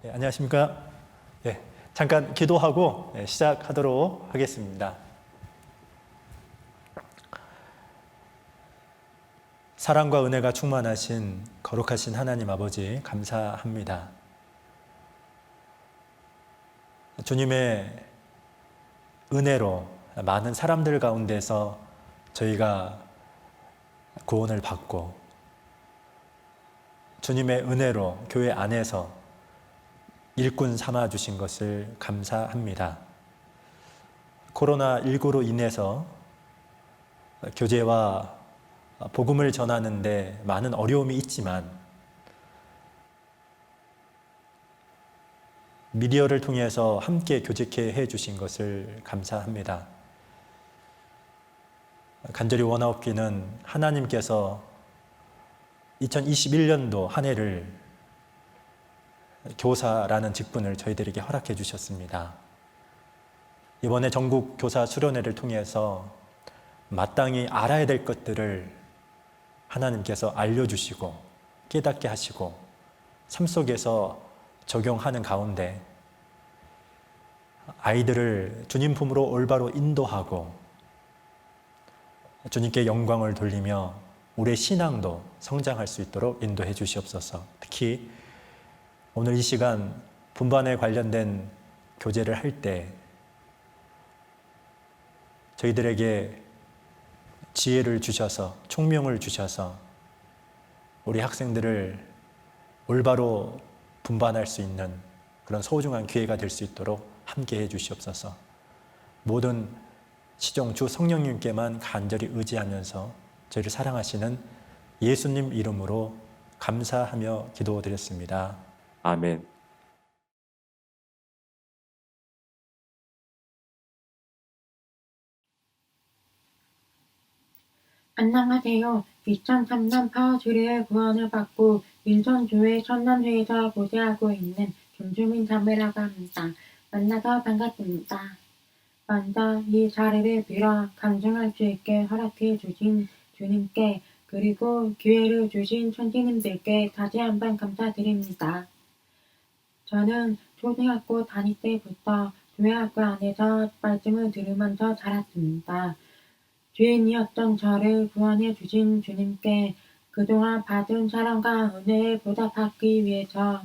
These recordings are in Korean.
안녕하십니까. 잠깐 기도하고 시작하도록 하겠습니다. 사랑과 은혜가 충만하신 거룩하신 하나님 아버지 감사합니다. 주님의 은혜로 많은 사람들 가운데서 저희가 구원을 받고, 주님의 은혜로 교회 안에서 일꾼 삼아 주신 것을 감사합니다. 코로나19로 인해서 교제와 복음을 전하는데 많은 어려움이 있지만 미디어를 통해서 함께 교제케 해 주신 것을 감사합니다. 간절히 원하옵기는 하나님께서 2021년도 한 해를 교사라는 직분을 저희들에게 허락해 주셨습니다. 이번에 전국 교사 수련회를 통해서 마땅히 알아야 될 것들을 하나님께서 알려주시고 깨닫게 하시고 삶 속에서 적용하는 가운데 아이들을 주님 품으로 올바로 인도하고 주님께 영광을 돌리며 우리의 신앙도 성장할 수 있도록 인도해 주시옵소서. 특히 오늘 이 시간 분반에 관련된 교제를 할 때 저희들에게 지혜를 주셔서 총명을 주셔서 우리 학생들을 올바로 분반할 수 있는 그런 소중한 기회가 될 수 있도록 함께 해 주시옵소서. 모든 시종 주 성령님께만 간절히 의지하면서 저희를 사랑하시는 예수님 이름으로 감사하며 기도드렸습니다. 아멘. 안녕하세요. 2003년 파워주리의 구원을 받고 인천교회 천남회에서 교제하고 있는 김주민 자매라고 합니다. 만나서 반갑습니다. 먼저 이 자리를 빌어 간증할 수 있게 허락해 주신 주님께 그리고 기회를 주신 천지님들께 다시 한번 감사드립니다. 저는 초등학교 다닐 때부터 교회학교 안에서 말씀을 들으면서 자랐습니다. 죄인이었던 저를 구원해 주신 주님께 그동안 받은 사랑과 은혜에 보답하기 위해서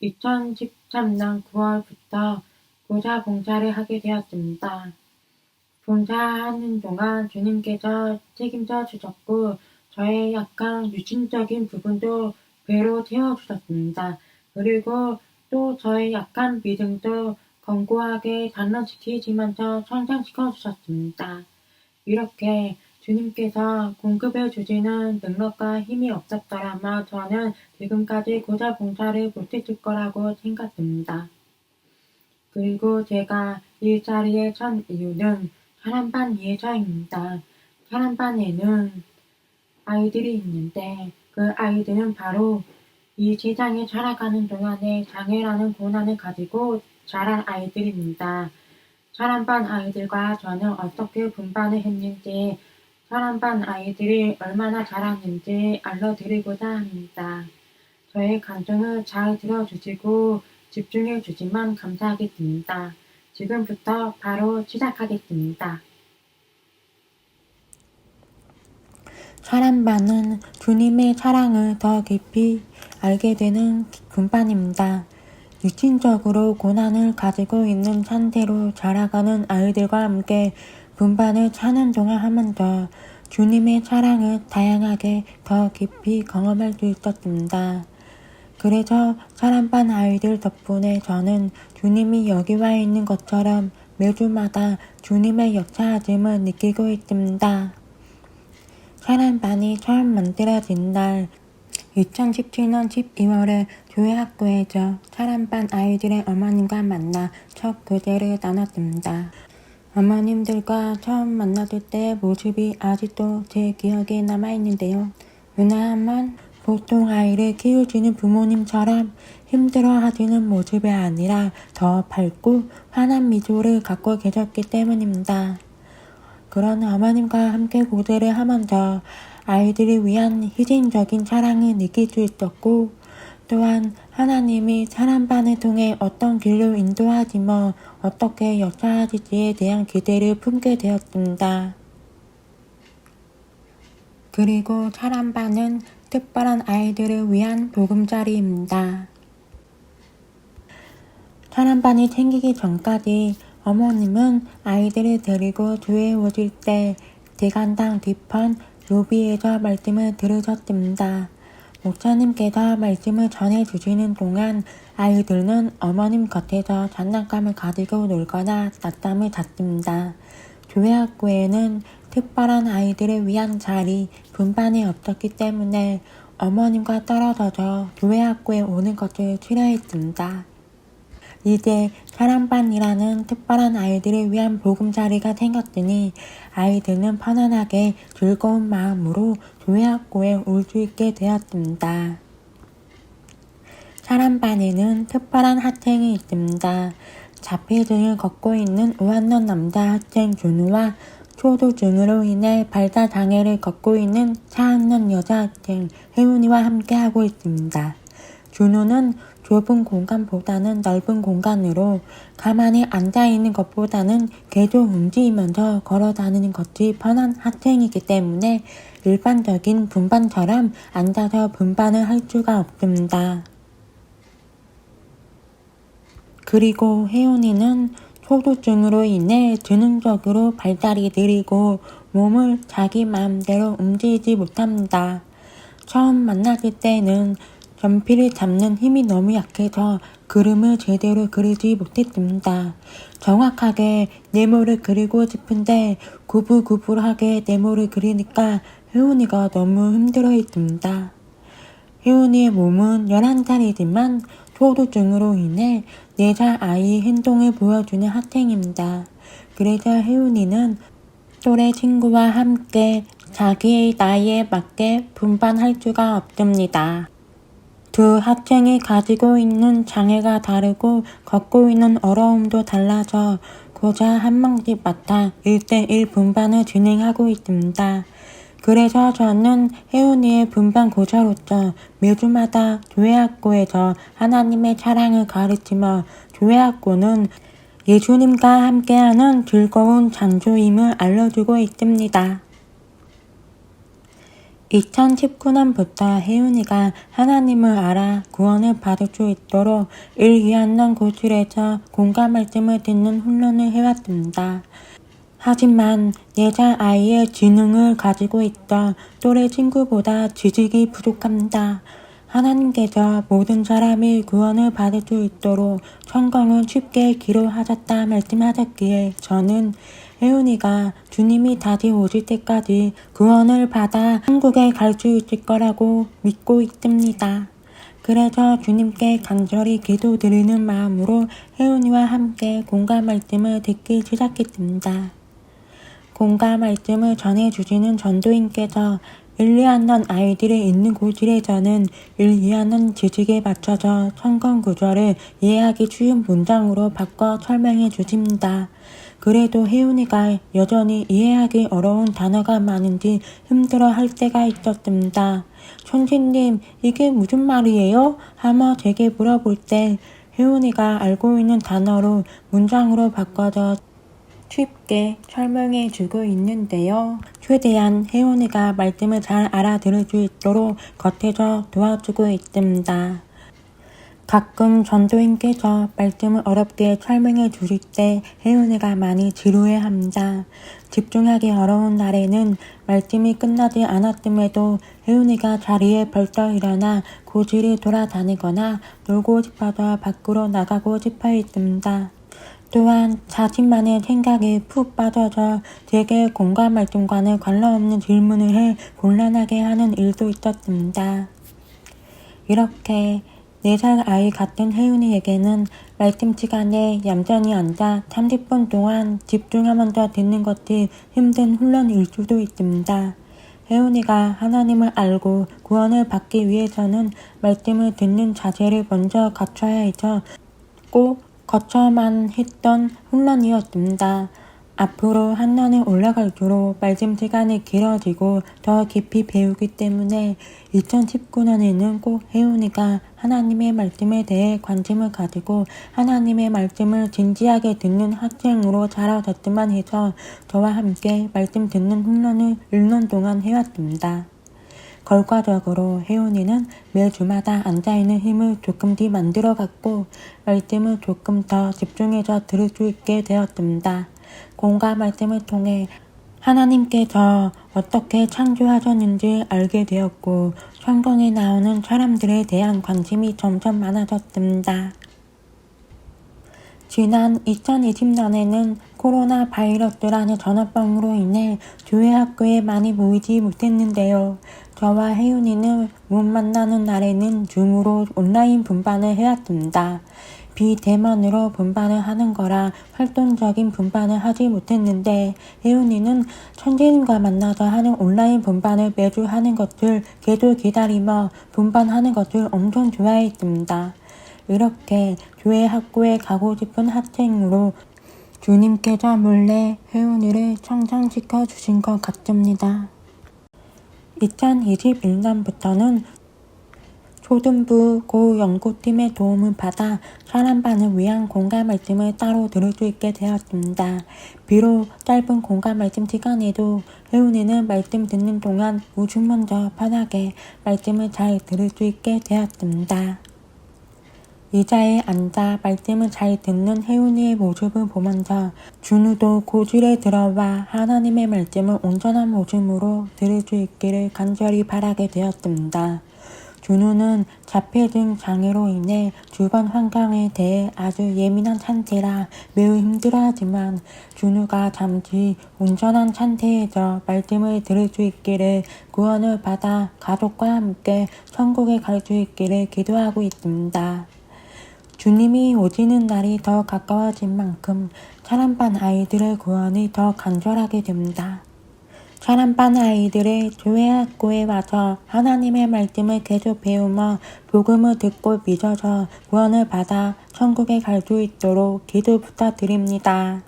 2013년 9월부터 교사 봉사를 하게 되었습니다. 봉사하는 동안 주님께서 책임져 주셨고 저의 약간 유신적인 부분도 배로 채워주셨습니다. 그리고 또 저의 약한 믿음도 견고하게 단련시키시면서 성장시켜 주셨습니다. 이렇게 주님께서 공급해 주시는 능력과 힘이 없었더라면 저는 지금까지 교사 봉사를 못했을 거라고 생각됩니다. 그리고 제가 이 자리에 선 이유는 사람반 위해서입니다. 사람반에는 아이들이 있는데 그 아이들은 바로 이 세상에 살아가는 동안에 장애라는 고난을 가지고 자란 아이들입니다. 사람반 아이들과 저는 어떻게 분반을 했는지, 사람반 아이들이 얼마나 자랐는지 알려드리고자 합니다. 저의 감정을 잘 들어주시고 집중해 주시면 감사하겠습니다. 지금부터 바로 시작하겠습니다. 사람반은 주님의 사랑을 더 깊이 알게 되는 분반입니다. 육신적으로 고난을 가지고 있는 상태로 자라가는 아이들과 함께 분반을 4년 동안 하면서 주님의 사랑을 다양하게 더 깊이 경험할 수 있었습니다. 그래서 사람반 아이들 덕분에 저는 주님이 여기 와 있는 것처럼 매주마다 주님의 역사하심을 느끼고 있습니다. 사람반이 처음 만들어진 날 2017년 12월에 교회 학교에서 사람반 아이들의 어머님과 만나 첫 교제를 나눴습니다. 어머님들과 처음 만났을 때의 모습이 아직도 제 기억에 남아있는데요. 왜냐하면 보통 아이를 키우시는 부모님처럼 힘들어하시는 모습이 아니라 더 밝고 환한 미소를 갖고 계셨기 때문입니다. 그런 어머님과 함께 교제를 하면서 아이들을 위한 희생적인 사랑을 느낄 수 있었고 또한 하나님이 사람반을 통해 어떤 길로 인도하시며 어떻게 역사하실지에 대한 기대를 품게 되었습니다. 그리고 사람반은 특별한 아이들을 위한 보금자리입니다. 사람반이 생기기 전까지 어머님은 아이들을 데리고 교회에 오실 때 대간당 뒤편 로비에서 말씀을 들으셨습니다. 목사님께서 말씀을 전해주시는 동안 아이들은 어머님 곁에서 장난감을 가지고 놀거나 낮잠을 잤습니다. 교회학교에는 특별한 아이들을 위한 자리, 분반이 없었기 때문에 어머님과 떨어져서 교회학교에 오는 것을 싫어했습니다. 이제 사람반이라는 특별한 아이들을 위한 보금자리가 생겼으니 아이들은 편안하게 즐거운 마음으로 교회학교에 올 수 있게 되었습니다. 사람반에는 특별한 학생이 있습니다. 자폐증을 갖고 있는 5학년 남자 학생 준우와 초도증으로 인해 발달장애를 갖고 있는 4학년 여자 학생 혜윤이와 함께하고 있습니다. 준우는 좁은 공간보다는 넓은 공간으로 가만히 앉아있는 것보다는 계속 움직이면서 걸어다니는 것이 편한 학생이기 때문에 일반적인 분반처럼 앉아서 분반을 할 수가 없습니다. 그리고 혜윤이는 초도증으로 인해 지능적으로 발달이 느리고 몸을 자기 마음대로 움직이지 못합니다. 처음 만났을 때는 연필을 잡는 힘이 너무 약해서 그림을 제대로 그리지 못했습니다. 정확하게 네모를 그리고 싶은데 구불구불하게 네모를 그리니까 혜윤이가 너무 힘들어했습니다. 혜윤이의 몸은 11살이지만 초도증으로 인해 4살 아이의 행동을 보여주는 학생입니다. 그래서 혜윤이는 또래 친구와 함께 자기의 나이에 맞게 분반할 수가 없습니다. 두 학생이 가지고 있는 장애가 다르고 겪고 있는 어려움도 달라서 고자 한 명씩 맡아 1대1 분반을 진행하고 있습니다. 그래서 저는 혜윤이의 분반 고자로서 매주마다 교회학교에서 하나님의 사랑을 가르치며 교회학교는 예수님과 함께하는 즐거운 장소임을 알려주고 있습니다. 2019년부터 혜윤이가 하나님을 알아 구원을 받을 수 있도록 1-2학년 고실에서 공감 말씀을 듣는 훈련을 해왔습니다. 하지만 4살 아이의 지능을 가지고 있어 또래 친구보다 지식이 부족합니다. 하나님께서 모든 사람이 구원을 받을 수 있도록 성경을 쉽게 기록하셨다 말씀하셨기에 저는 혜윤이가 주님이 다시 오실 때까지 구원을 받아 한국에 갈 수 있을 거라고 믿고 있습니다. 그래서 주님께 간절히 기도드리는 마음으로 혜윤이와 함께 공감 말씀을 듣기 시작했습니다. 공감 말씀을 전해주시는 전도인께서 1-2학년 아이들이 있는 고실에서는 1-2학년 지식에 맞춰서 성경 구절을 이해하기 쉬운 문장으로 바꿔 설명해 주십니다. 그래도 혜윤이가 여전히 이해하기 어려운 단어가 많은지 힘들어 할 때가 있었습니다. 선생님, 이게 무슨 말이에요? 하며 제게 물어볼 때 혜윤이가 알고 있는 단어로 문장으로 바꿔서 쉽게 설명해 주고 있는데요. 최대한 혜윤이가 말씀을 잘 알아들을 수 있도록 겉에서 도와주고 있습니다. 가끔 전도인께서 말씀을 어렵게 설명해 주실 때 혜윤이가 많이 지루해합니다. 집중하기 어려운 날에는 말씀이 끝나지 않았음에도 혜윤이가 자리에 벌떡 일어나 고지를 돌아다니거나 놀고 싶어서 밖으로 나가고 싶어 했습니다. 또한 자신만의 생각에 푹 빠져서 제게 공감 말씀과는 관련없는 질문을 해 곤란하게 하는 일도 있었습니다. 이렇게 4살 아이 같은 혜윤이에게는 말씀 시간에 얌전히 앉아 30분 동안 집중하면서 듣는 것이 힘든 훈련일 수도 있습니다. 혜윤이가 하나님을 알고 구원을 받기 위해서는 말씀을 듣는 자세를 먼저 갖춰야 해서 꼭 거쳐만 했던 훈련이었습니다. 앞으로 한년이 올라갈수록 말씀 시간이 길어지고 더 깊이 배우기 때문에 2019년에는 꼭 혜윤이가 하나님의 말씀에 대해 관심을 가지고 하나님의 말씀을 진지하게 듣는 학생으로 자라졌으면 해서 저와 함께 말씀 듣는 훈련을 1년 동안 해왔습니다. 결과적으로 혜윤이는 매주마다 앉아있는 힘을 조금씩 만들어갔고 말씀을 조금 더 집중해서 들을 수 있게 되었습니다. 공과 말씀을 통해 하나님께서 어떻게 창조하셨는지 알게 되었고 성경에 나오는 사람들에 대한 관심이 점점 많아졌습니다. 지난 2020년에는 코로나 바이러스라는 전염병으로 인해 교회 학교에 많이 모이지 못했는데요. 저와 혜윤이는 못 만나는 날에는 줌으로 온라인 분반을 해왔습니다. 비대면으로 분반을 하는 거라 활동적인 분반을 하지 못했는데 혜윤이는 천재님과 만나서 하는 온라인 분반을 매주 하는 것을 계속 기다리며 분반하는 것을 엄청 좋아했습니다. 이렇게 교회 학교에 가고 싶은 학생으로 주님께서 몰래 혜윤이를 성장시켜 주신 것 같습니다. 2021년부터는 초등부 고연구팀의 도움을 받아 사람반을 위한 공감 말씀을 따로 들을 수 있게 되었습니다. 비록 짧은 공감 말씀 시간에도 혜윤이는 말씀 듣는 동안 무슨 먼저 편하게 말씀을 잘 들을 수 있게 되었습니다. 의자에 앉아 말씀을 잘 듣는 혜윤이의 모습을 보면서 준우도 고실에 들어와 하나님의 말씀을 온전한 모습으로 들을 수 있기를 간절히 바라게 되었습니다. 준우는 자폐등 장애로 인해 주변 환경에 대해 아주 예민한 상태라 매우 힘들어하지만 준우가 잠시 온전한 상태에서 말씀을 들을 수 있기를 구원을 받아 가족과 함께 천국에 갈 수 있기를 기도하고 있습니다. 주님이 오시는 날이 더 가까워진 만큼 사람반 아이들의 구원이 더 간절하게 됩니다. 사람반 아이들의 교회 학교에 와서 하나님의 말씀을 계속 배우며 복음을 듣고 믿어서 구원을 받아 천국에 갈 수 있도록 기도 부탁드립니다.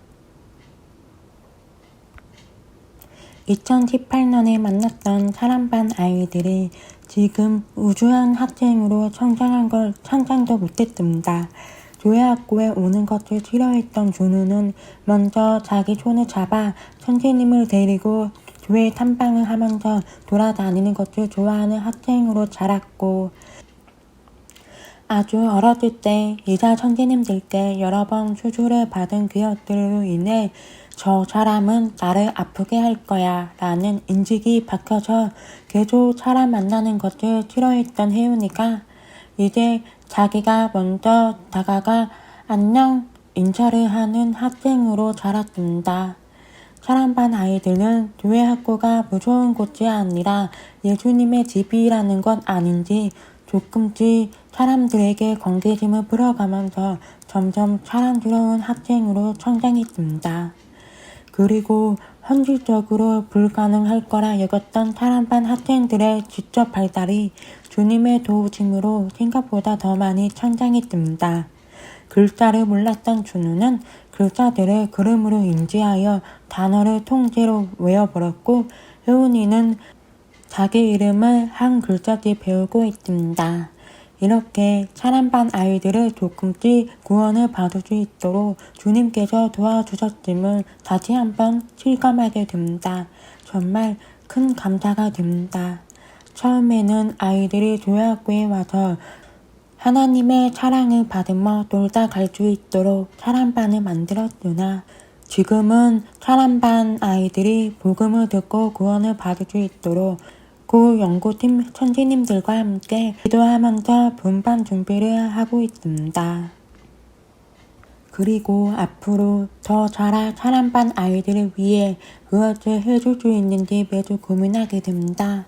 2018년에 만났던 사람반 아이들이 지금 우수한 학생으로 성장한 걸 상상도 못했습니다. 교회 학교에 오는 것을 싫어했던 준우는 먼저 자기 손을 잡아 선생님을 데리고 교회 탐방을 하면서 돌아다니는 것을 좋아하는 학생으로 자랐고 아주 어렸을 때 의사 선생님들께 여러 번 수술을 받은 기억들로 인해 저 사람은 나를 아프게 할 거야 라는 인식이 박혀서 계속 사람 만나는 것을 싫어했던 혜윤이가 이제 자기가 먼저 다가가 안녕 인사를 하는 학생으로 자랐습니다. 사람반 아이들은 교회 학교가 무서운 곳이 아니라 예수님의 집이라는 것 아닌지 조금씩 사람들에게 경계심을 풀어가면서 점점 사랑스러운 학생으로 성장했습니다. 그리고 현실적으로 불가능할 거라 여겼던 사람반 학생들의 지적 발달이 주님의 도우심으로 생각보다 더 많이 성장했습니다. 글자를 몰랐던 준우는 글자들을 그림으로 인지하여 단어를 통째로 외워버렸고 혜윤이는 자기 이름을 한 글자씩 배우고 있습니다. 이렇게 사람반 아이들을 조금씩 구원을 받을 수 있도록 주님께서 도와주셨음을 다시 한번 실감하게 됩니다. 정말 큰 감사가 됩니다. 처음에는 아이들이 교회학교에 와서 하나님의 사랑을 받으며 놀다 갈 수 있도록 사람반을 만들었으나 지금은 사람반 아이들이 복음을 듣고 구원을 받을 수 있도록 고 연구팀 선생님들과 함께 기도하면서 분반 준비를 하고 있습니다. 그리고 앞으로 더 자라 사람반 아이들을 위해 무엇을 해줄 수 있는지 매주 고민하게 됩니다.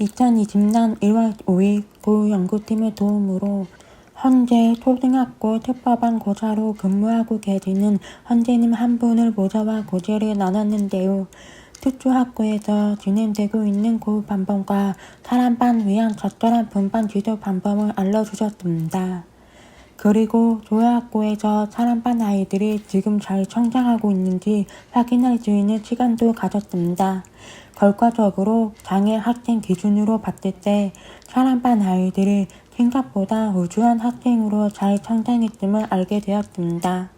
2020년 1월 5일 고 연구팀의 도움으로 현재 초등학교 특별반 교사로 근무하고 계시는 선생님 한 분을 모셔와 교제를 나눴는데요. 특수학교에서 진행되고 있는 그 방법과 사람반 위한 적절한 분반 지도 방법을 알려주셨습니다. 그리고 조회학교에서 사람반 아이들이 지금 잘 성장하고 있는지 확인할 수 있는 시간도 가졌습니다. 결과적으로 장애 학생 기준으로 봤을 때 사람반 아이들이 생각보다 우수한 학생으로 잘 성장했음을 알게 되었습니다.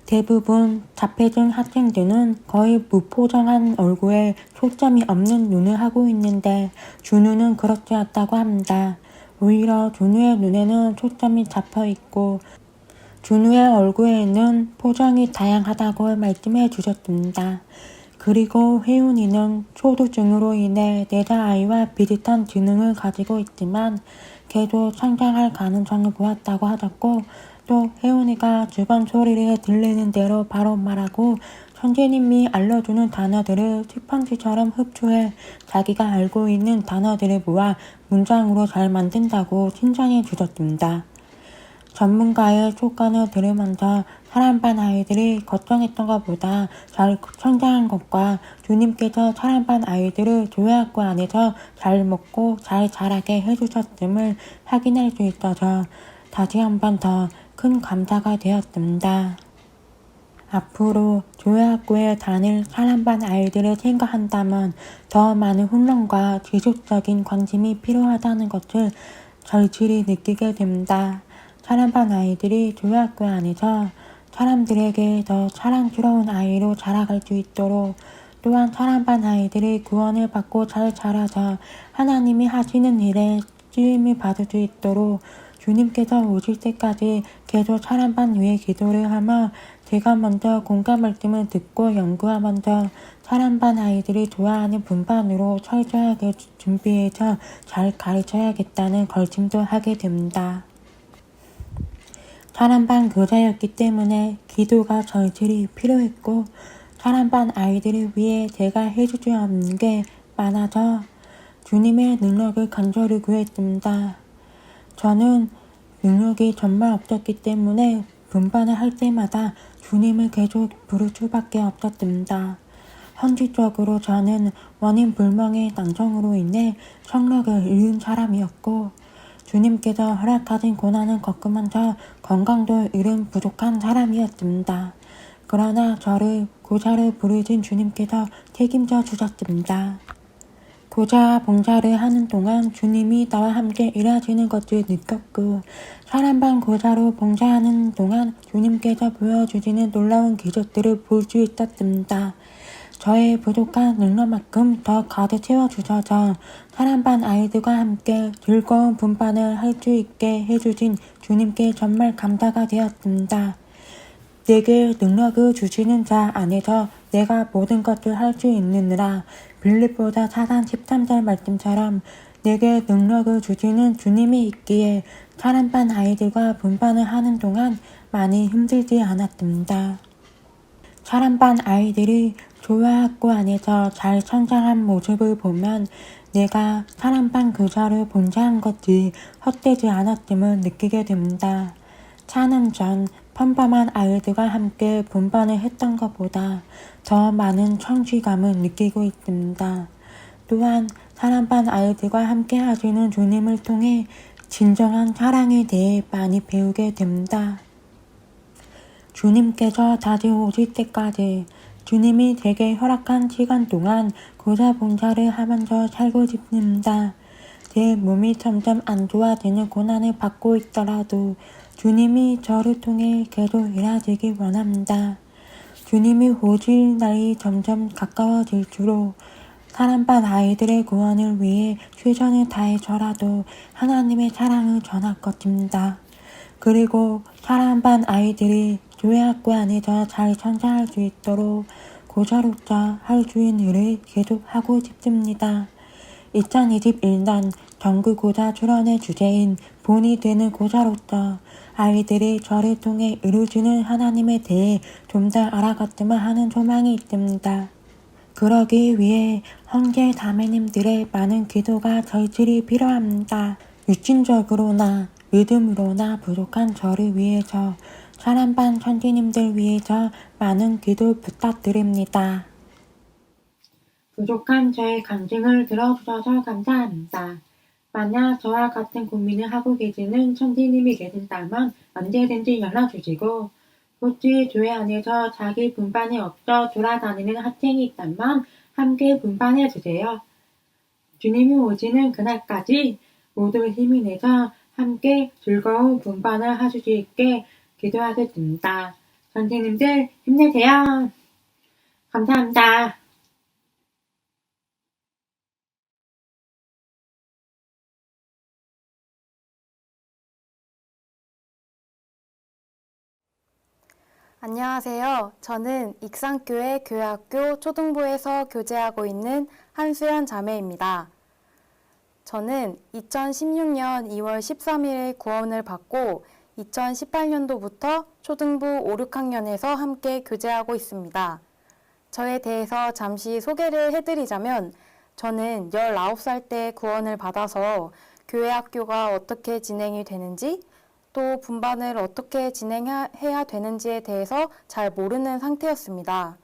대부분 자폐증 학생들은 거의 무표정한 얼굴에 초점이 없는 눈을 하고 있는데 준우는 그렇지 않다고 합니다. 오히려 준우의 눈에는 초점이 잡혀 있고 준우의 얼굴에는 표정이 다양하다고 말씀해 주셨습니다. 그리고 혜윤이는 초두증으로 인해 4살 아이와 비슷한 지능을 가지고 있지만 계속 성장할 가능성을 보았다고 하셨고 또 혜윤이가 주변 소리를 들리는 대로 바로 말하고 선생님이 알려주는 단어들을 스펀지처럼 흡수해 자기가 알고 있는 단어들을 모아 문장으로 잘 만든다고 칭찬해 주셨습니다. 전문가의 조건을 들으면서 사람반 아이들이 걱정했던 것보다 잘 성장한 것과 주님께서 사람반 아이들을 조회학교 안에서 잘 먹고 잘 자라게 해주셨음을 확인할 수 있어서 다시 한번 더 큰 감사가 되었습니다. 앞으로 조회학교에 다닐 사람반 아이들을 생각한다면 더 많은 훈련과 지속적인 관심이 필요하다는 것을 절실히 느끼게 됩니다. 사람반 아이들이 조회학교 안에서 사람들에게 더 사랑스러운 아이로 자라갈 수 있도록 또한 사람반 아이들이 구원을 받고 잘 자라서 하나님이 하시는 일에 쓰임을 받을 수 있도록 주님께서 오실 때까지 계속 사람반 위에 기도를 하며 제가 먼저 공감 말씀을 듣고 연구하면서 사람반 아이들이 좋아하는 분반으로 철저하게 준비해서 잘 가르쳐야겠다는 결심도 하게 됩니다. 사람반 교사였기 때문에 기도가 절실히 필요했고 사람반 아이들을 위해 제가 해줄 수 없는 게 많아서 주님의 능력을 간절히 구했습니다. 저는 능력이 정말 없었기 때문에 분반을 할 때마다 주님을 계속 부를 수밖에 없었습니다. 현실적으로 저는 원인 불명의 난청으로 인해 성력을 잃은 사람이었고 주님께서 허락하신 고난을 겪으면서 건강도 잃은 부족한 사람이었습니다. 그러나 저를 교사를 부르신 주님께서 책임져 주셨습니다. 교사 봉사를 하는 동안 주님이 나와 함께 일하시는 것을 느꼈고 사람반 교사로 봉사하는 동안 주님께서 보여주시는 놀라운 기적들을 볼 수 있었습니다. 저의 부족한 능력만큼 더 가득 채워주셔서 사람반 아이들과 함께 즐거운 분반을 할 수 있게 해주신 주님께 정말 감사가 되었습니다. 내게 능력을 주시는 자 안에서 내가 모든 것을 할 수 있느니라. 빌립보서 4장 13절 말씀처럼 내게 능력을 주시는 주님이 있기에 사람반 아이들과 분반을 하는 동안 많이 힘들지 않았습니다. 사람반 아이들이 조회학교 안에서 잘 성장한 모습을 보면 내가 사람반 교사를 봉사한 것이 헛되지 않았음을 느끼게 됩니다. 4년 전 평범한 아이들과 함께 분반을 했던 것보다 더 많은 성취감을 느끼고 있습니다. 또한 사람반 아이들과 함께 하시는 주님을 통해 진정한 사랑에 대해 많이 배우게 됩니다. 주님께서 다시 오실 때까지 주님이 제게 허락한 시간 동안 교사 봉사를 하면서 살고 싶습니다. 제 몸이 점점 안 좋아지는 고난을 받고 있더라도 주님이 저를 통해 계속 일하시길 원합니다. 주님이 오실 날이 점점 가까워질수록 사람반 아이들의 구원을 위해 최선을 다해서라도 하나님의 사랑을 전할 것입니다. 그리고 사람반 아이들이 조회학교 안에서 잘 성장할 수 있도록 교사로서 할 수 있는 일을 계속 하고 싶습니다. 2021년 정규고사 출연의 주제인 본이 되는 고사로서 아이들이 저를 통해 이루시는 하나님에 대해 좀 더 알아갔으면 하는 소망이 있습니다. 그러기 위해 형제 자매님들의 많은 기도가 절실히 필요합니다. 육신적으로나 믿음으로나 부족한 저를 위해서 사람반 선생님들 위해서 많은 기도 부탁드립니다. 부족한 저의 간증을 들어주셔서 감사합니다. 만약 저와 같은 고민을 하고 계시는 천디님이 계신다면 언제든지 연락 주시고, 혹시 교회 안에서 자기 분반이 없어 돌아다니는 학생이 있다면 함께 분반해 주세요. 주님이 오시는 그날까지 모두 힘이 내서 함께 즐거운 분반을 하실 수 있게 기도하겠습니다. 선생님들 힘내세요. 감사합니다. 안녕하세요. 저는 익산교회 교회학교 초등부에서 교재하고 있는 한수연 자매입니다. 저는 2016년 2월 13일에 구원을 받고 2018년도부터 초등부 5, 6학년에서 함께 교재하고 있습니다. 저에 대해서 잠시 소개를 해드리자면 저는 19살 때 구원을 받아서 교회 학교가 어떻게 진행이 되는지 또 분반을 어떻게 진행해야 되는지에 대해서 잘 모르는 상태였습니다.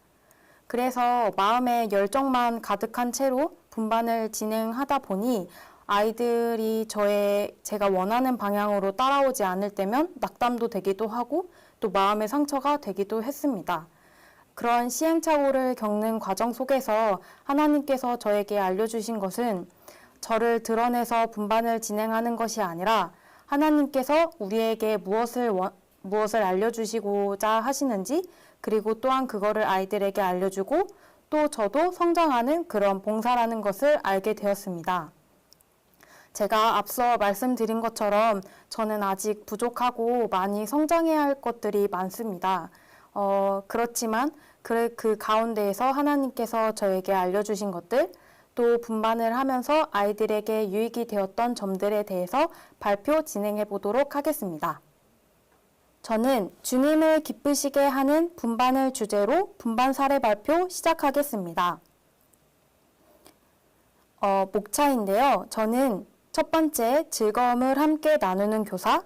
그래서 마음의 열정만 가득한 채로 분반을 진행하다 보니 아이들이 제가 원하는 방향으로 따라오지 않을 때면 낙담도 되기도 하고 또 마음의 상처가 되기도 했습니다. 그런 시행착오를 겪는 과정 속에서 하나님께서 저에게 알려주신 것은 저를 드러내서 분반을 진행하는 것이 아니라 하나님께서 우리에게 무엇을 알려주시고자 하시는지 그리고 또한 그거를 아이들에게 알려주고 또 저도 성장하는 그런 봉사라는 것을 알게 되었습니다. 제가 앞서 말씀드린 것처럼 저는 아직 부족하고 많이 성장해야 할 것들이 많습니다. 그렇지만 그 가운데에서 하나님께서 저에게 알려주신 것들 또 분반을 하면서 아이들에게 유익이 되었던 점들에 대해서 발표 진행해 보도록 하겠습니다. 저는 주님을 기쁘시게 하는 분반을 주제로 분반 사례 발표 시작하겠습니다. 목차인데요. 저는 첫 번째 즐거움을 함께 나누는 교사,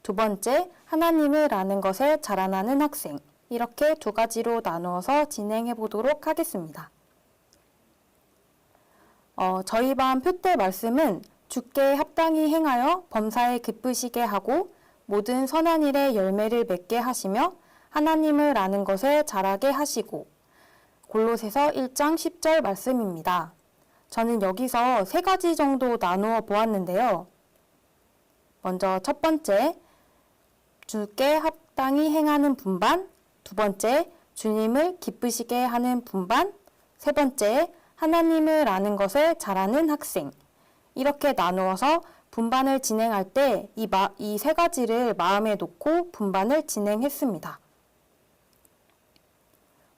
두 번째 하나님을 아는 것에 자라나는 학생 이렇게 두 가지로 나누어서 진행해 보도록 하겠습니다. 저희 반 표대 말씀은 주께 합당히 행하여 범사에 기쁘시게 하고 모든 선한 일에 열매를 맺게 하시며 하나님을 아는 것에 자라게 하시고 골로새서 1장 10절 말씀입니다. 저는 여기서 세 가지 정도 나누어 보았는데요. 먼저 첫 번째, 주께 합당히 행하는 분반, 두 번째, 주님을 기쁘시게 하는 분반, 세 번째, 하나님을 아는 것에 자라는 학생 이렇게 나누어서 분반을 진행할 때 이 세 가지를 마음에 놓고 분반을 진행했습니다.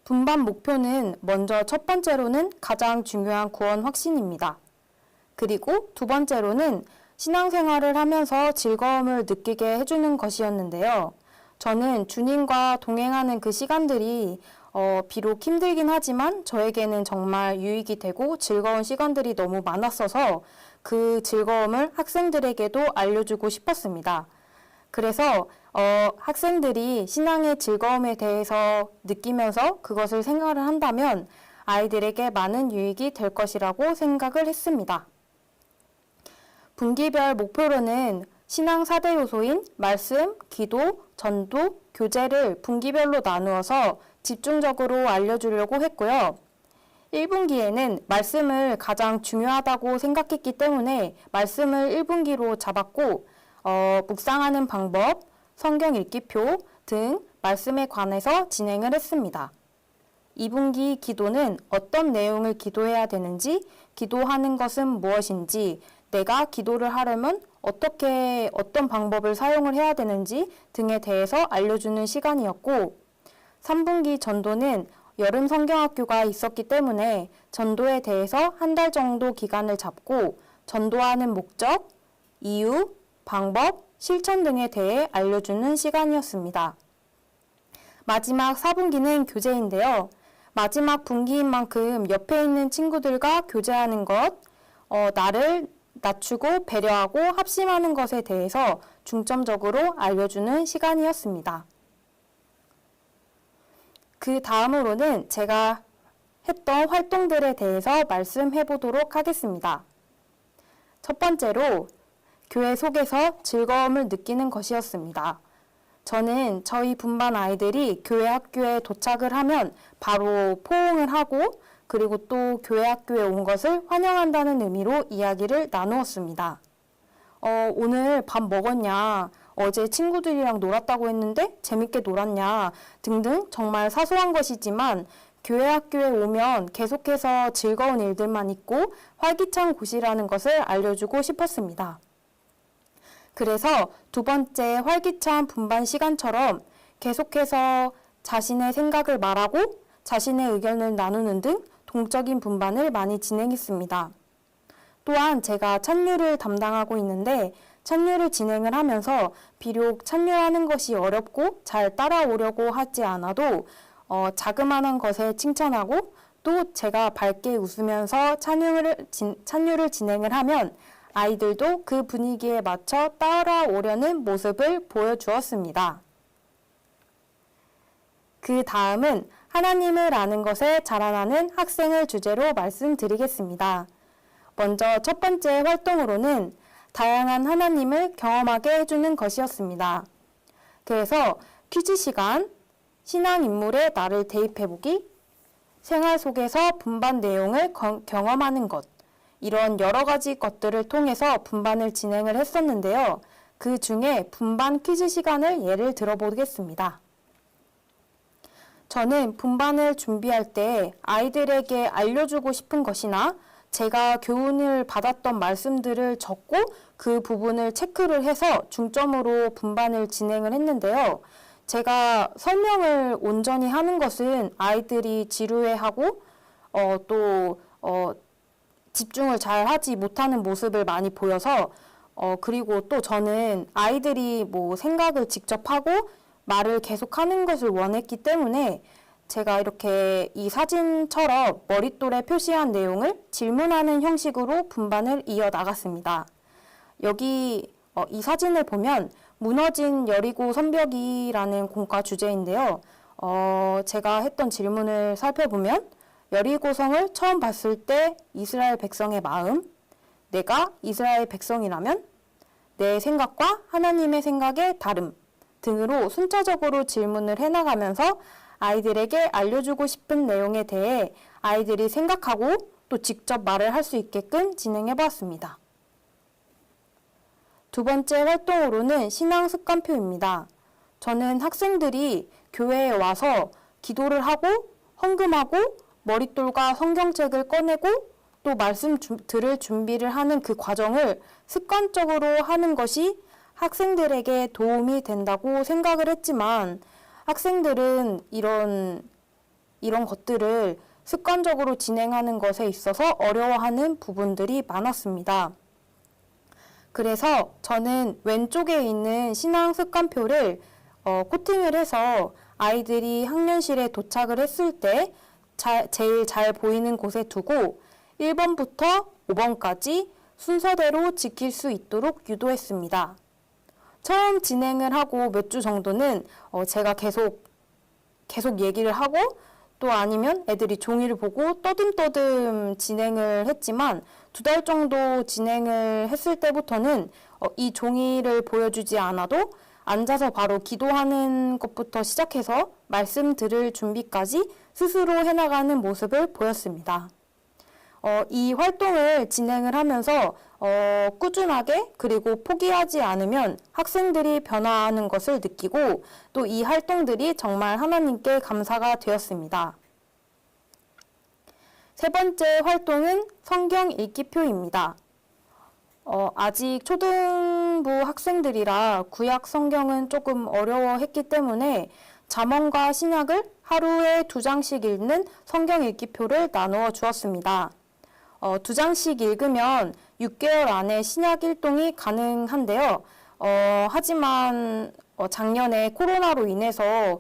분반 목표는 먼저 첫 번째로는 가장 중요한 구원 확신입니다. 그리고 두 번째로는 신앙생활을 하면서 즐거움을 느끼게 해주는 것이었는데요. 저는 주님과 동행하는 그 시간들이 비록 힘들긴 하지만 저에게는 정말 유익이 되고 즐거운 시간들이 너무 많았어서 그 즐거움을 학생들에게도 알려주고 싶었습니다. 그래서 학생들이 신앙의 즐거움에 대해서 느끼면서 그것을 생각을 한다면 아이들에게 많은 유익이 될 것이라고 생각을 했습니다. 분기별 목표로는 신앙 4대 요소인 말씀, 기도, 전도, 교제를 분기별로 나누어서 집중적으로 알려주려고 했고요. 1분기에는 말씀을 가장 중요하다고 생각했기 때문에 말씀을 1분기로 잡았고 묵상하는 방법, 성경 읽기표 등 말씀에 관해서 진행을 했습니다. 2분기 기도는 어떤 내용을 기도해야 되는지, 기도하는 것은 무엇인지, 내가 기도를 하려면 어떤 방법을 사용을 해야 되는지 등에 대해서 알려주는 시간이었고 3분기 전도는 여름 성경학교가 있었기 때문에 전도에 대해서 한 달 정도 기간을 잡고 전도하는 목적, 이유, 방법, 실천 등에 대해 알려주는 시간이었습니다. 마지막 4분기는 교제인데요. 마지막 분기인 만큼 옆에 있는 친구들과 교제하는 것, 나를 낮추고 배려하고 합심하는 것에 대해서 중점적으로 알려주는 시간이었습니다. 그 다음으로는 제가 했던 활동들에 대해서 말씀해 보도록 하겠습니다. 첫 번째로 교회 속에서 즐거움을 느끼는 것이었습니다. 저는 저희 분반 아이들이 교회 학교에 도착을 하면 바로 포옹을 하고 그리고 또 교회 학교에 온 것을 환영한다는 의미로 이야기를 나누었습니다. 오늘 밥 먹었냐? 어제 친구들이랑 놀았다고 했는데 재밌게 놀았냐? 등등 정말 사소한 것이지만 교회 학교에 오면 계속해서 즐거운 일들만 있고 활기찬 곳이라는 것을 알려주고 싶었습니다. 그래서 두 번째 활기찬 분반 시간처럼 계속해서 자신의 생각을 말하고 자신의 의견을 나누는 등 동적인 분반을 많이 진행했습니다. 또한 제가 찬유를 담당하고 있는데 찬유를 진행을 하면서 비록 찬유하는 것이 어렵고 잘 따라오려고 하지 않아도 자그마한 것에 칭찬하고 또 제가 밝게 웃으면서 찬유를 진행을 하면 아이들도 그 분위기에 맞춰 따라오려는 모습을 보여주었습니다. 그 다음은 하나님을 아는 것에 자라나는 학생을 주제로 말씀드리겠습니다. 먼저 첫 번째 활동으로는 다양한 하나님을 경험하게 해주는 것이었습니다. 그래서 퀴즈 시간, 신앙 인물의 나를 대입해보기, 생활 속에서 분반 내용을 경험하는 것, 이런 여러 가지 것들을 통해서 분반을 진행을 했었는데요. 그 중에 분반 퀴즈 시간을 예를 들어보겠습니다. 저는 분반을 준비할 때 아이들에게 알려주고 싶은 것이나 제가 교훈을 받았던 말씀들을 적고 그 부분을 체크를 해서 중점으로 분반을 진행을 했는데요. 제가 설명을 온전히 하는 것은 아이들이 지루해하고 집중을 잘 하지 못하는 모습을 많이 보여서 그리고 또 저는 아이들이 생각을 직접 하고 말을 계속하는 것을 원했기 때문에 제가 이렇게 이 사진처럼 머릿돌에 표시한 내용을 질문하는 형식으로 분반을 이어나갔습니다. 여기 이 사진을 보면 무너진 여리고 성벽이라는 공과 주제인데요. 제가 했던 질문을 살펴보면 여리고성을 처음 봤을 때 이스라엘 백성의 마음, 내가 이스라엘 백성이라면 내 생각과 하나님의 생각의 다름 등으로 순차적으로 질문을 해나가면서 아이들에게 알려주고 싶은 내용에 대해 아이들이 생각하고 또 직접 말을 할 수 있게끔 진행해 보았습니다. 두 번째 활동으로는 신앙 습관표입니다. 저는 학생들이 교회에 와서 기도를 하고 헌금하고 머릿돌과 성경책을 꺼내고 또 말씀 들을 준비를 하는 그 과정을 습관적으로 하는 것이 학생들에게 도움이 된다고 생각을 했지만 학생들은 이런 것들을 습관적으로 진행하는 것에 있어서 어려워하는 부분들이 많았습니다. 그래서 저는 왼쪽에 있는 신앙 습관표를 코팅을 해서 아이들이 학년실에 도착을 했을 때 제일 잘 보이는 곳에 두고 1번부터 5번까지 순서대로 지킬 수 있도록 유도했습니다. 처음 진행을 하고 몇 주 정도는 제가 계속 얘기를 하고 또 아니면 애들이 종이를 보고 떠듬떠듬 진행을 했지만 2달 정도 진행을 했을 때부터는 이 종이를 보여주지 않아도 앉아서 바로 기도하는 것부터 시작해서 말씀 들을 준비까지 스스로 해나가는 모습을 보였습니다. 이 활동을 진행을 하면서 꾸준하게 그리고 포기하지 않으면 학생들이 변화하는 것을 느끼고 또 이 활동들이 정말 하나님께 감사가 되었습니다. 세 번째 활동은 성경 읽기표입니다. 아직 초등부 학생들이라 구약 성경은 조금 어려워했기 때문에 잠언과 신약을 하루에 2장씩 읽는 성경 읽기표를 나누어 주었습니다. 2장씩 읽으면 6개월 안에 신약 일동이 가능한데요. 하지만 작년에 코로나로 인해서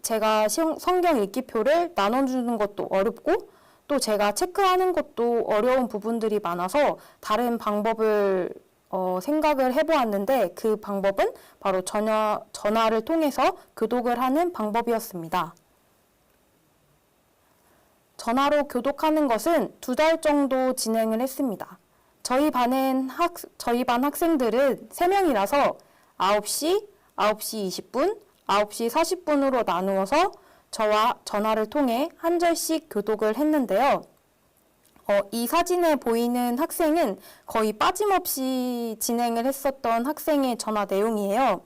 제가 성경 읽기표를 나눠주는 것도 어렵고 또 제가 체크하는 것도 어려운 부분들이 많아서 다른 방법을 생각을 해보았는데 그 방법은 바로 전화를 통해서 교독을 하는 방법이었습니다. 전화로 교독하는 것은 2달 정도 진행을 했습니다. 저희 반 학생들은 3명이라서 9시, 9시 20분, 9시 40분으로 나누어서 저와 전화를 통해 한 절씩 교독을 했는데요. 이 사진에 보이는 학생은 거의 빠짐없이 진행을 했었던 학생의 전화 내용이에요.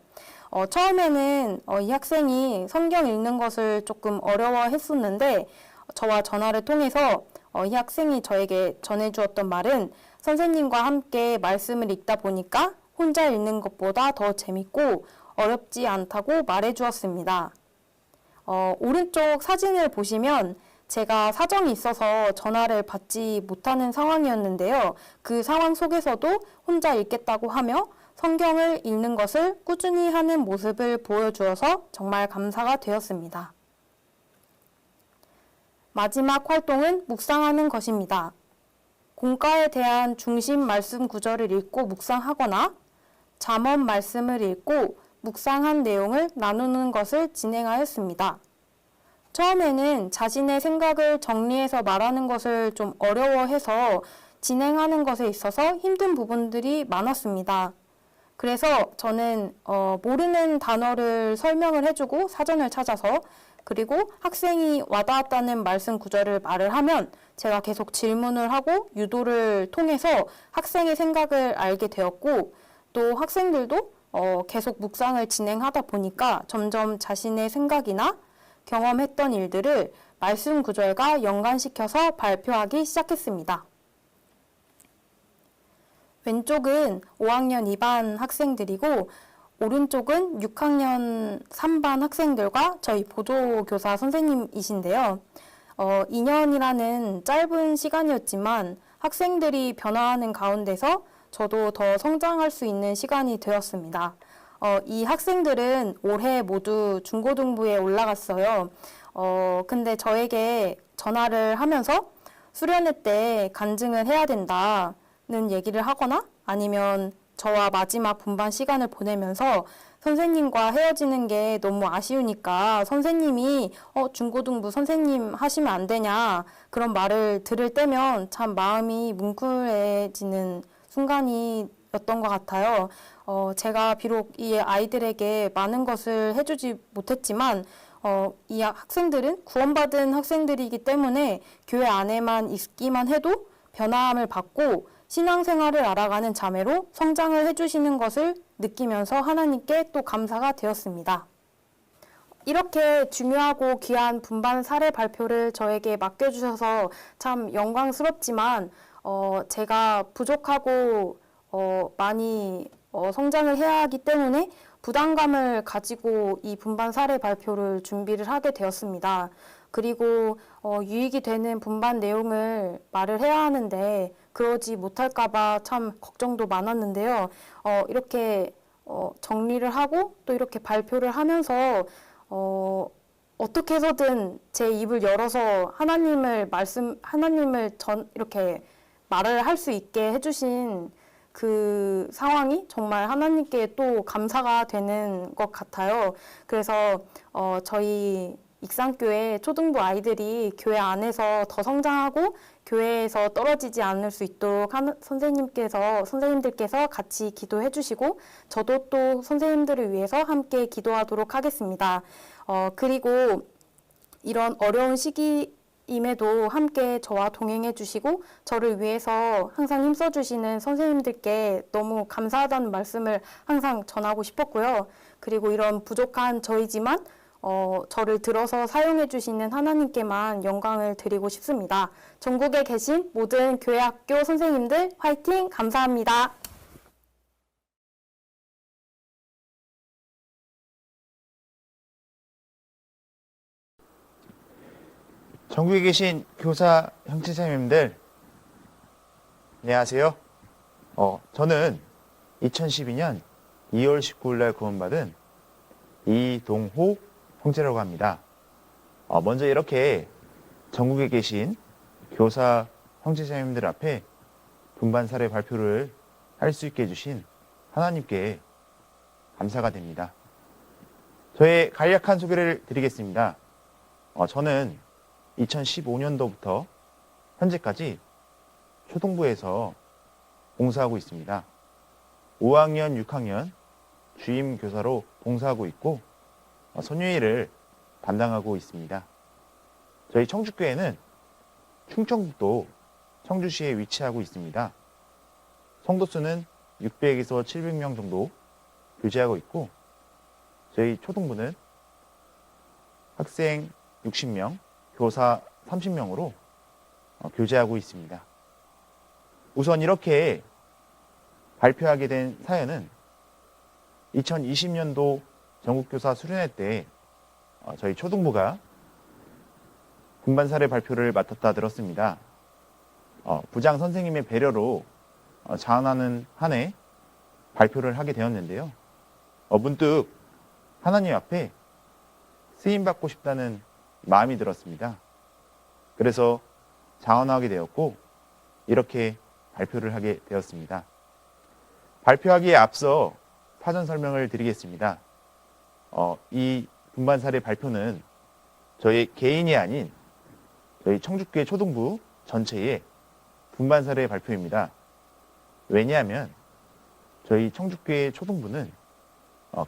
처음에는 이 학생이 성경 읽는 것을 조금 어려워했었는데 저와 전화를 통해서 이 학생이 저에게 전해주었던 말은 선생님과 함께 말씀을 읽다 보니까 혼자 읽는 것보다 더 재밌고 어렵지 않다고 말해주었습니다. 오른쪽 사진을 보시면 제가 사정이 있어서 전화를 받지 못하는 상황이었는데요. 그 상황 속에서도 혼자 읽겠다고 하며 성경을 읽는 것을 꾸준히 하는 모습을 보여주어서 정말 감사가 되었습니다. 마지막 활동은 묵상하는 것입니다. 공과에 대한 중심 말씀 구절을 읽고 묵상하거나 잠언 말씀을 읽고 묵상한 내용을 나누는 것을 진행하였습니다. 처음에는 자신의 생각을 정리해서 말하는 것을 좀 어려워해서 진행하는 것에 있어서 힘든 부분들이 많았습니다. 그래서 저는 모르는 단어를 설명을 해주고 사전을 찾아서 그리고 학생이 와닿았다는 말씀 구절을 말을 하면 제가 계속 질문을 하고 유도를 통해서 학생의 생각을 알게 되었고 또 학생들도 계속 묵상을 진행하다 보니까 점점 자신의 생각이나 경험했던 일들을 말씀 구절과 연관시켜서 발표하기 시작했습니다. 왼쪽은 5학년 2반 학생들이고 오른쪽은 6학년 3반 학생들과 저희 보조교사 선생님이신데요. 2년이라는 짧은 시간이었지만 학생들이 변화하는 가운데서 저도 더 성장할 수 있는 시간이 되었습니다. 이 학생들은 올해 모두 중고등부에 올라갔어요. 근데 저에게 전화를 하면서 수련회 때 간증을 해야 된다는 얘기를 하거나 아니면 저와 마지막 분반 시간을 보내면서 선생님과 헤어지는 게 너무 아쉬우니까 선생님이 중고등부 선생님 하시면 안 되냐 그런 말을 들을 때면 참 마음이 뭉클해지는 순간이었던 것 같아요. 제가 비록 이 아이들에게 많은 것을 해주지 못했지만 이 학생들은 구원받은 학생들이기 때문에 교회 안에만 있기만 해도 변화함을 받고 신앙생활을 알아가는 자매로 성장을 해주시는 것을 느끼면서 하나님께 또 감사가 되었습니다. 이렇게 중요하고 귀한 분반 사례 발표를 저에게 맡겨주셔서 참 영광스럽지만 제가 부족하고 많이 성장을 해야 하기 때문에 부담감을 가지고 이 분반 사례 발표를 준비를 하게 되었습니다. 그리고 유익이 되는 분반 내용을 말을 해야 하는데 그러지 못할까봐 참 걱정도 많았는데요. 이렇게 정리를 하고 또 이렇게 발표를 하면서 어떻게 해서든 제 입을 열어서 하나님을 이렇게 말을 할 수 있게 해주신 그 상황이 정말 하나님께 또 감사가 되는 것 같아요. 그래서 저희 익산교회 초등부 아이들이 교회 안에서 더 성장하고 교회에서 떨어지지 않을 수 있도록 선생님들께서 같이 기도해 주시고 저도 또 선생님들을 위해서 함께 기도하도록 하겠습니다. 그리고 이런 어려운 시기임에도 함께 저와 동행해 주시고 저를 위해서 항상 힘써 주시는 선생님들께 너무 감사하다는 말씀을 항상 전하고 싶었고요. 그리고 이런 부족한 저이지만 저를 들어서 사용해 주시는 하나님께만 영광을 드리고 싶습니다. 전국에 계신 모든 교회 학교 선생님들 화이팅! 감사합니다. 전국에 계신 교사 형제자매님들 안녕하세요. 저는 2012년 2월 19일 날 구원받은 이동호 형제라고 합니다. 먼저 이렇게 전국에 계신 교사 형제자매님들 앞에 분반 사례 발표를 할 수 있게 해주신 하나님께 감사가 됩니다. 저의 간략한 소개를 드리겠습니다. 저는 2015년도부터 현재까지 초등부에서 봉사하고 있습니다. 5학년, 6학년 주임 교사로 봉사하고 있고 선유일을 담당하고 있습니다. 저희 청주교회는 충청북도 청주시에 위치하고 있습니다. 성도 수는 600에서 700명 정도 교제하고 있고 저희 초등부는 학생 60명, 교사 30명으로 교제하고 있습니다. 우선 이렇게 발표하게 된 사연은 2020년도 전국교사 수련회 때 저희 초등부가 분반 사례 발표를 맡았다 들었습니다. 부장 선생님의 배려로 자원하는 한 해 발표를 하게 되었는데요. 문득 하나님 앞에 쓰임받고 싶다는 마음이 들었습니다. 그래서 자원하게 되었고 이렇게 발표를 하게 되었습니다. 발표하기에 앞서 사전 설명을 드리겠습니다. 이 분반 사례 발표는 저희 개인이 아닌 저희 청주교회 초등부 전체의 분반 사례 발표입니다. 왜냐하면 저희 청주교회 초등부는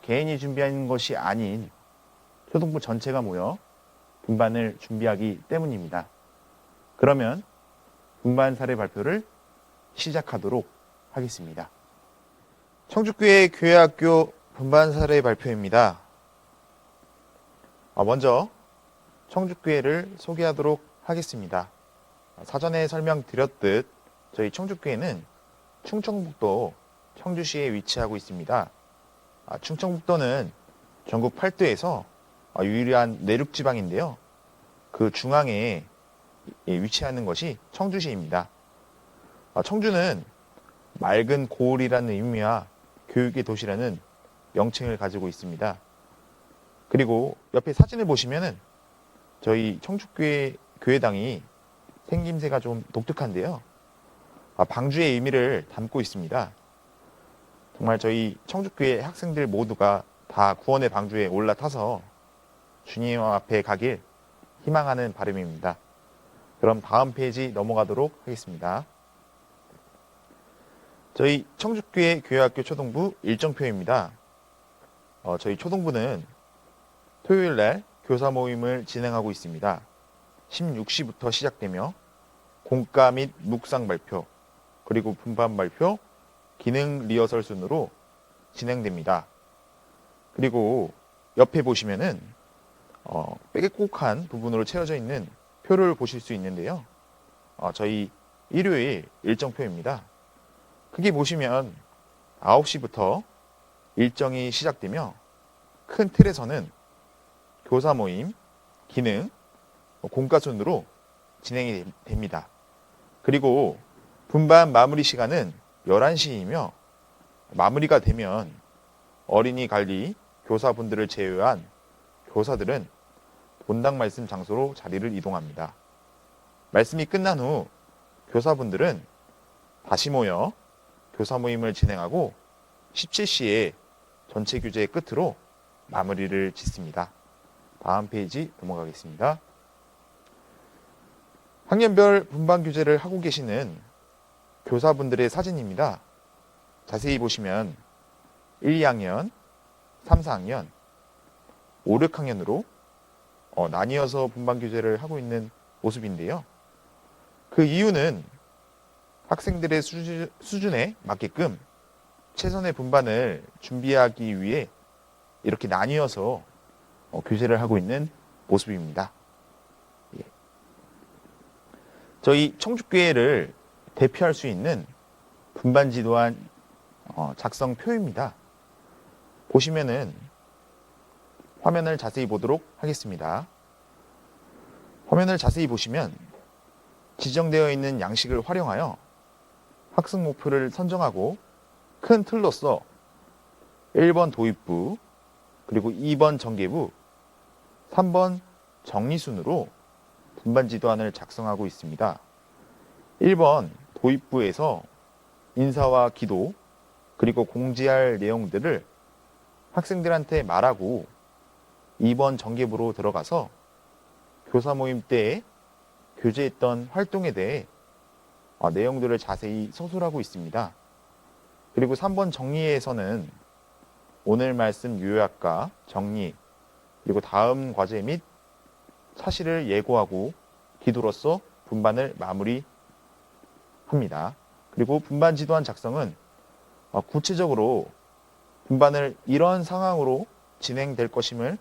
개인이 준비한 것이 아닌 초등부 전체가 모여 분반을 준비하기 때문입니다. 그러면 분반 사례 발표를 시작하도록 하겠습니다. 청주교회 교회학교 분반 사례 발표입니다. 먼저 청주교회를 소개하도록 하겠습니다. 사전에 설명드렸듯 저희 청주교회는 충청북도 청주시에 위치하고 있습니다. 충청북도는 전국 8도에서 유일한 내륙지방인데요. 그 중앙에 위치하는 것이 청주시입니다. 청주는 맑은 고을이라는 의미와 교육의 도시라는 명칭을 가지고 있습니다. 그리고 옆에 사진을 보시면은 저희 청주교회 교회당이 생김새가 좀 독특한데요. 방주의 의미를 담고 있습니다. 정말 저희 청주교회 학생들 모두가 다 구원의 방주에 올라타서 주님 앞에 가길 희망하는 바람입니다. 그럼 다음 페이지 넘어가도록 하겠습니다. 저희 청주교회 교회학교 초등부 일정표입니다. 저희 초등부는 토요일날 교사 모임을 진행하고 있습니다. 16시부터 시작되며 공과 및 묵상 발표, 그리고 분반 발표, 기능 리허설 순으로 진행됩니다. 그리고 옆에 보시면은 빽빽한 부분으로 채워져 있는 표를 보실 수 있는데요. 저희 일요일 일정표입니다. 크게 보시면 9시부터 일정이 시작되며 큰 틀에서는 교사 모임, 기능, 공과 순으로 진행이 됩니다. 그리고 분반 마무리 시간은 11시이며 마무리가 되면 어린이 관리 교사분들을 제외한 교사들은 본당 말씀 장소로 자리를 이동합니다. 말씀이 끝난 후 교사분들은 다시 모여 교사 모임을 진행하고 17시에 전체 교재의 끝으로 마무리를 짓습니다. 다음 페이지 넘어가겠습니다. 학년별 분반 교재를 하고 계시는 교사분들의 사진입니다. 자세히 보시면 1, 2학년, 3, 4학년, 5, 6학년으로 나뉘어서 분반 교재를 하고 있는 모습인데요. 그 이유는 학생들의 수준에 맞게끔 최선의 분반을 준비하기 위해 이렇게 나뉘어서 교재를 하고 있는 모습입니다. 저희 청주교회를 대표할 수 있는 분반 지도안 작성표입니다. 보시면은 화면을 자세히 보도록 하겠습니다. 화면을 자세히 보시면 지정되어 있는 양식을 활용하여 학습 목표를 선정하고 큰 틀로서 1번 도입부, 그리고 2번 전개부, 3번 정리순으로 분반 지도안을 작성하고 있습니다. 1번 도입부에서 인사와 기도, 그리고 공지할 내용들을 학생들한테 말하고 2번 전개부로 들어가서 교사 모임 때 교제했던 활동에 대해 내용들을 자세히 서술하고 있습니다. 그리고 3번 정리에서는 오늘 말씀 요약과 정리, 그리고 다음 과제 및 사실을 예고하고 기도로서 분반을 마무리합니다. 그리고 분반 지도안 작성은 구체적으로 분반을 이런 상황으로 진행될 것임을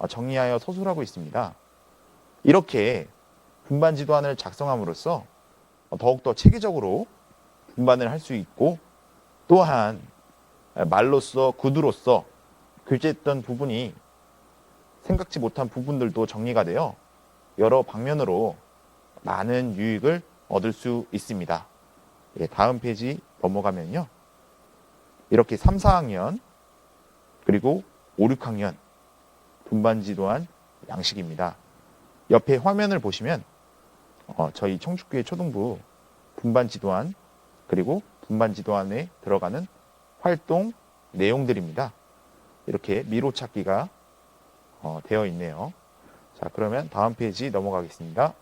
정리하여 서술하고 있습니다. 이렇게 분반 지도안을 작성함으로써 더욱더 체계적으로 분반을 할 수 있고, 또한 말로써 구두로서 교재했던 부분이 생각지 못한 부분들도 정리가 되어 여러 방면으로 많은 유익을 얻을 수 있습니다. 다음 페이지 넘어가면요. 이렇게 3, 4학년 그리고 5, 6학년 분반지도안 양식입니다. 옆에 화면을 보시면 저희 청주교회 초등부 분반지도안 그리고 분반지도안에 들어가는 활동 내용들입니다. 이렇게 미로 찾기가 되어 있네요. 자, 그러면 다음 페이지 넘어가겠습니다.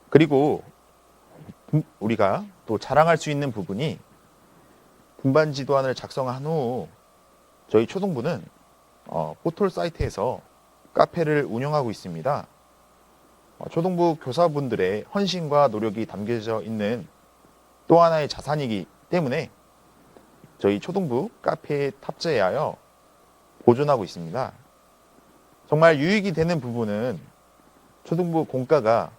그리고 우리가 또 자랑할 수 있는 부분이 분반지도안을 작성한 후 저희 초등부는 포털 사이트에서 카페를 운영하고 있습니다. 초등부 교사분들의 헌신과 노력이 담겨져 있는 또 하나의 자산이기 때문에 저희 초등부 카페에 탑재하여 보존하고 있습니다. 정말 유익이 되는 부분은 초등부 공과가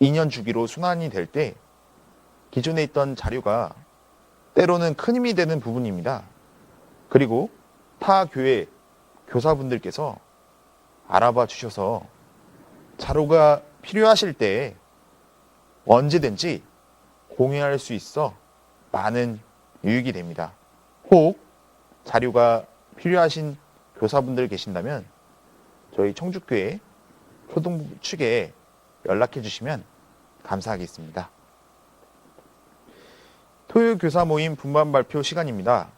2년 주기로 순환이 될 때 기존에 있던 자료가 때로는 큰 힘이 되는 부분입니다. 그리고 타 교회 교사분들께서 알아봐 주셔서 자료가 필요하실 때 언제든지 공유할 수 있어 많은 유익이 됩니다. 혹 자료가 필요하신 교사분들 계신다면 저희 청주교회 초등부 측에 연락해 주시면 감사하겠습니다. 토요일 교사 모임 분반 발표 시간입니다.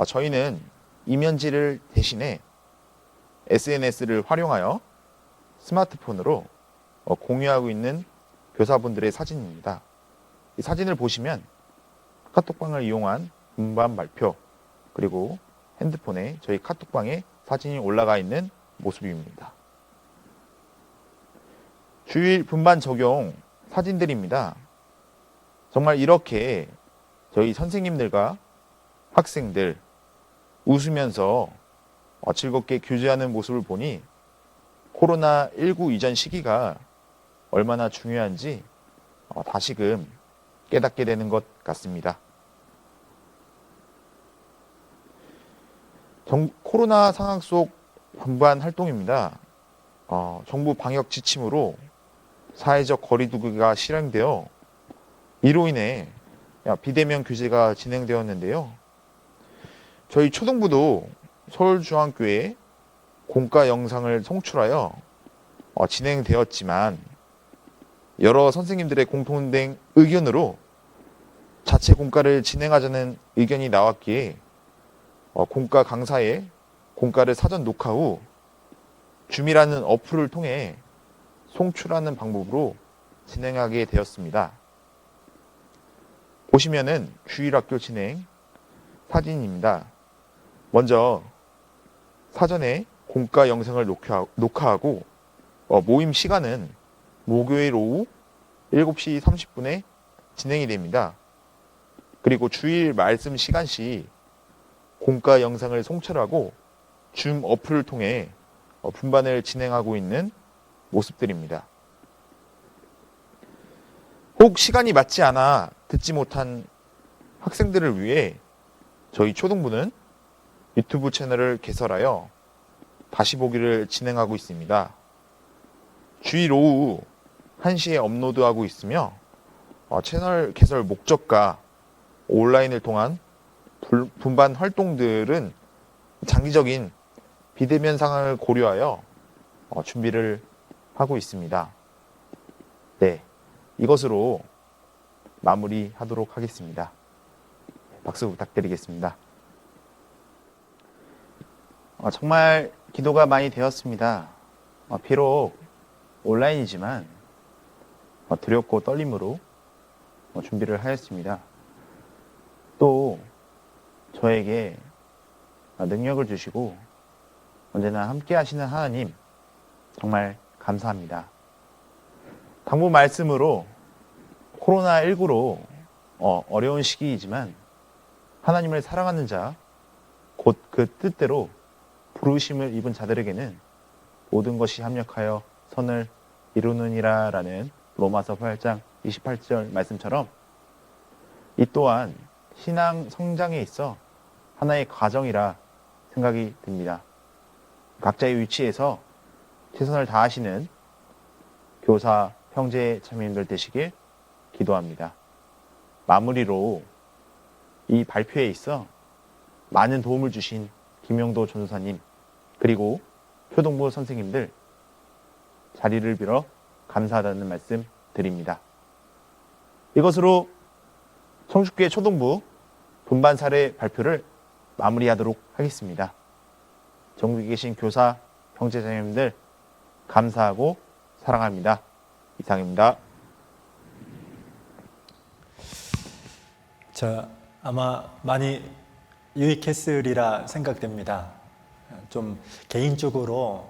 저희는 이면지를 대신에 SNS를 활용하여 스마트폰으로 공유하고 있는 교사분들의 사진입니다. 이 사진을 보시면 카톡방을 이용한 분반 발표, 그리고 핸드폰에 저희 카톡방에 사진이 올라가 있는 모습입니다. 주일 분반 적용 사진들입니다. 정말 이렇게 저희 선생님들과 학생들 웃으면서 즐겁게 교제하는 모습을 보니 코로나19 이전 시기가 얼마나 중요한지 다시금 깨닫게 되는 것 같습니다. 코로나 상황 속 분반 활동입니다. 정부 방역 지침으로 사회적 거리두기가 실행되어 이로 인해 비대면 교제가 진행되었는데요. 저희 초등부도 서울중앙교회 공과 영상을 송출하여 진행되었지만 여러 선생님들의 공통된 의견으로 자체 공과를 진행하자는 의견이 나왔기에 공과 강사의 공과를 사전 녹화 후 줌이라는 어플을 통해 송출하는 방법으로 진행하게 되었습니다. 보시면은 주일학교 진행 사진입니다. 먼저 사전에 공과 영상을 녹화하고 모임 시간은 목요일 오후 7시 30분에 진행이 됩니다. 그리고 주일 말씀 시간 시 공과 영상을 송출하고 줌 어플을 통해 분반을 진행하고 있는 모습들입니다. 혹 시간이 맞지 않아 듣지 못한 학생들을 위해 저희 초등부는 유튜브 채널을 개설하여 다시 보기를 진행하고 있습니다. 주일 오후 1시에 업로드하고 있으며 채널 개설 목적과 온라인을 통한 분반 활동들은 장기적인 비대면 상황을 고려하여 준비를 하고 있습니다. 네, 이것으로 마무리하도록 하겠습니다. 박수 부탁드리겠습니다. 정말 기도가 많이 되었습니다. 비록 온라인이지만 두렵고 떨림으로 준비를 하였습니다. 또 저에게 능력을 주시고 언제나 함께 하시는 하나님 정말 감사합니다. 당부 말씀으로 코로나19로 어려운 시기이지만 하나님을 사랑하는 자, 곧 그 뜻대로 부르심을 입은 자들에게는 모든 것이 합력하여 선을 이루느니라 라는 로마서 8장 28절 말씀처럼 이 또한 신앙 성장에 있어 하나의 과정이라 생각이 듭니다. 각자의 위치에서 최선을 다하시는 교사, 형제, 자매님들 되시길 기도합니다. 마무리로 이 발표에 있어 많은 도움을 주신 김영도 전도사님 그리고 초등부 선생님들 자리를 빌어 감사하다는 말씀 드립니다. 이것으로 청주교회 초등부 분반 사례 발표를 마무리하도록 하겠습니다. 전국에 계신 교사, 형제자매님들 감사하고 사랑합니다. 이상입니다. 아마 많이 유익했으리라 생각됩니다. 좀 개인적으로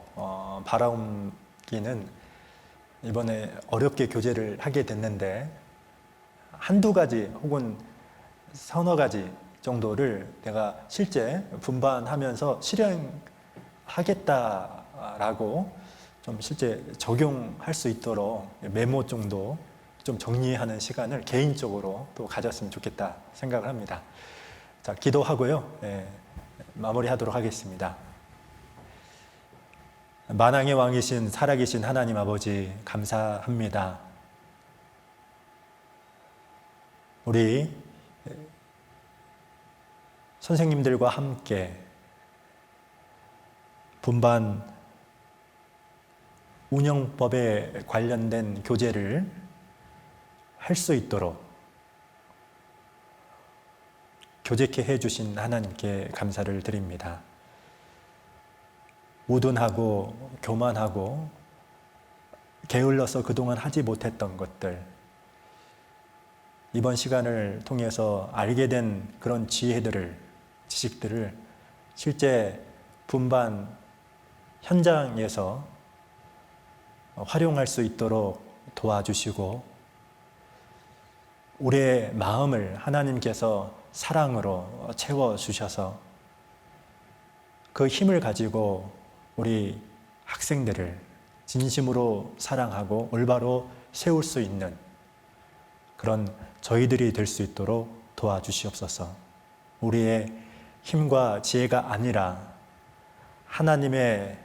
바라옵기는 이번에 어렵게 교제를 하게 됐는데 한두 가지 혹은 서너 가지 정도를 내가 실제 분반하면서 실행하겠다라고 좀 실제 적용할 수 있도록 메모 정도 좀 정리하는 시간을 개인적으로 또 가졌으면 좋겠다 생각을 합니다. 자, 기도하고요. 마무리하도록 하겠습니다. 만왕의 왕이신 살아계신 하나님 아버지 감사합니다. 우리 선생님들과 함께 분반 운영법에 관련된 교제를 할 수 있도록 교제케 해주신 하나님께 감사를 드립니다. 우둔하고 교만하고 게을러서 그동안 하지 못했던 것들, 이번 시간을 통해서 알게 된 그런 지혜들을, 지식들을 실제 분반 현장에서 활용할 수 있도록 도와주시고 우리의 마음을 하나님께서 사랑으로 채워주셔서 그 힘을 가지고 우리 학생들을 진심으로 사랑하고 올바로 세울 수 있는 그런 저희들이 될 수 있도록 도와주시옵소서. 우리의 힘과 지혜가 아니라 하나님의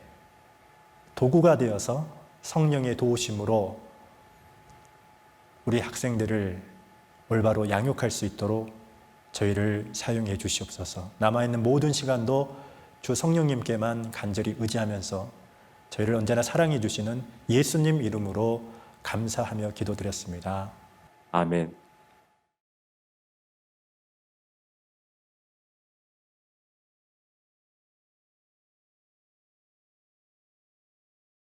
도구가 되어서 성령의 도우심으로 우리 학생들을 올바로 양육할 수 있도록 저희를 사용해 주시옵소서. 남아있는 모든 시간도 주 성령님께만 간절히 의지하면서 저희를 언제나 사랑해 주시는 예수님 이름으로 감사하며 기도드렸습니다. 아멘.